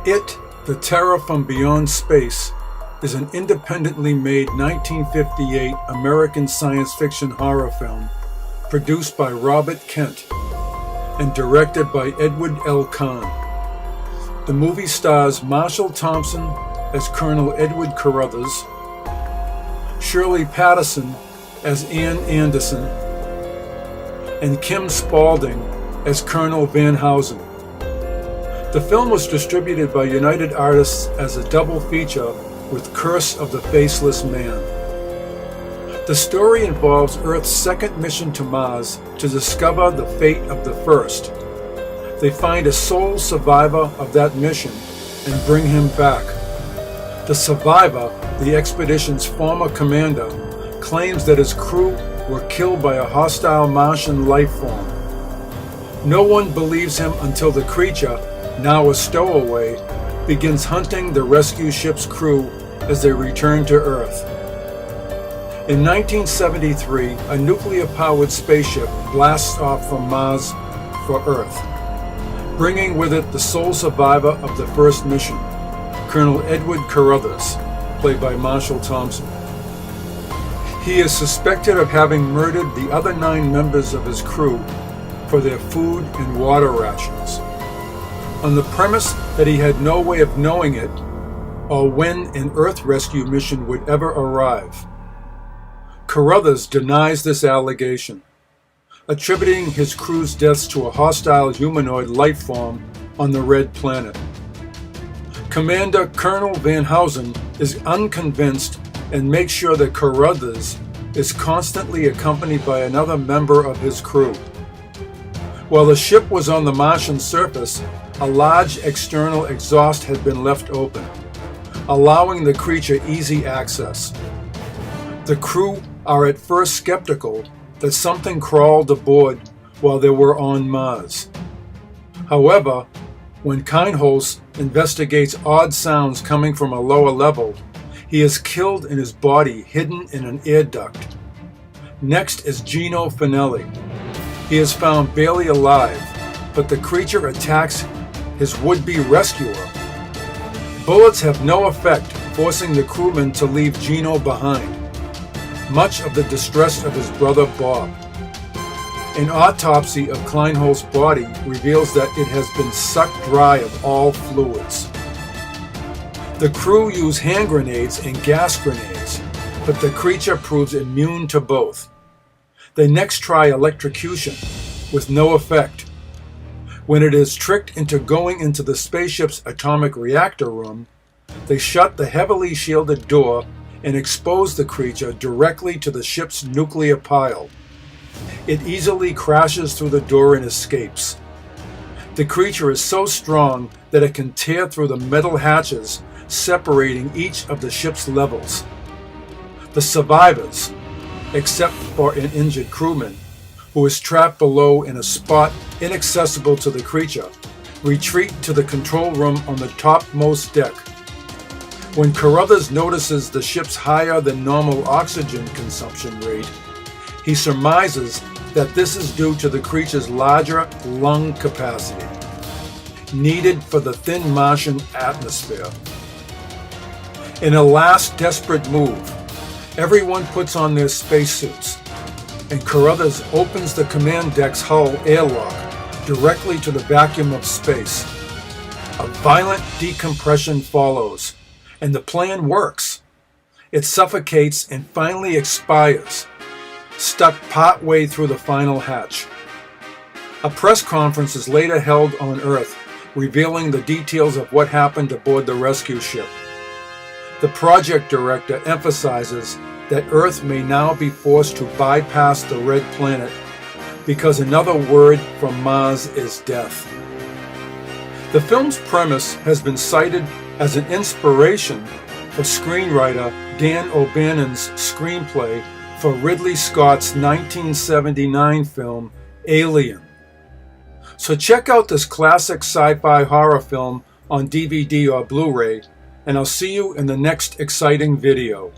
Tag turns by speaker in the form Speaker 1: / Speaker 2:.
Speaker 1: It, The Terror from Beyond Space, is an independently made 1958 American science fiction horror film produced by Robert Kent and directed by Edward L. Kahn. The movie stars Marshall Thompson as Colonel Edward Carruthers, Shirley Patterson as Ann Anderson, and Kim Spaulding as Colonel Van Housen. The film was distributed by United Artists as a double feature with Curse of the Faceless Man. The story involves Earth's second mission to Mars to discover the fate of the first. They find a sole survivor of that mission and bring him back. The survivor, the expedition's former commander, claims that his crew were killed by a hostile Martian life form. No one believes him until the creature, now a stowaway, begins hunting the rescue ship's crew as they return to Earth. In 1973, a nuclear-powered spaceship blasts off from Mars for Earth, bringing with it the sole survivor of the first mission, Colonel Edward Carruthers, played by Marshall Thompson. He is suspected of having murdered the other 9 members of his crew for their food and water rations, on the premise that he had no way of knowing it or when an Earth rescue mission would ever arrive. Carruthers denies this allegation, attributing his crew's deaths to a hostile humanoid life form on the Red Planet. Commander Colonel Van Housen is unconvinced and makes sure that Carruthers is constantly accompanied by another member of his crew. While the ship was on the Martian surface, a large external exhaust had been left open, allowing the creature easy access. The crew are at first skeptical that something crawled aboard while they were on Mars. However, when Kindholz investigates odd sounds coming from a lower level, he is killed in his body hidden in an air duct. Next is Gino Finelli. He is found barely alive, but the creature attacks his would-be rescuer. Bullets have no effect, forcing the crewmen to leave Gino behind, much of the distress of his brother Bob. An autopsy of Kleinholz's body reveals that it has been sucked dry of all fluids. The crew use hand grenades and gas grenades, but the creature proves immune to both. They next try electrocution, with no effect. When it is tricked into going into the spaceship's atomic reactor room, they shut the heavily shielded door and expose the creature directly to the ship's nuclear pile. It easily crashes through the door and escapes. The creature is so strong that it can tear through the metal hatches separating each of the ship's levels. The survivors, except for an injured crewman, who is trapped below in a spot inaccessible to the creature, retreat to the control room on the topmost deck. When Carruthers notices the ship's higher than normal oxygen consumption rate, he surmises that this is due to the creature's larger lung capacity, needed for the thin Martian atmosphere. In a last desperate move, everyone puts on their spacesuits, and Carruthers opens the command deck's hull airlock directly to the vacuum of space. A violent decompression follows, and the plan works. It suffocates and finally expires, stuck partway through the final hatch. A press conference is later held on Earth, revealing the details of what happened aboard the rescue ship. The project director emphasizes that Earth may now be forced to bypass the Red Planet because another word from Mars is death. The film's premise has been cited as an inspiration for screenwriter Dan O'Bannon's screenplay for Ridley Scott's 1979 film Alien. So check out this classic sci-fi horror film on DVD or Blu-ray, and I'll see you in the next exciting video.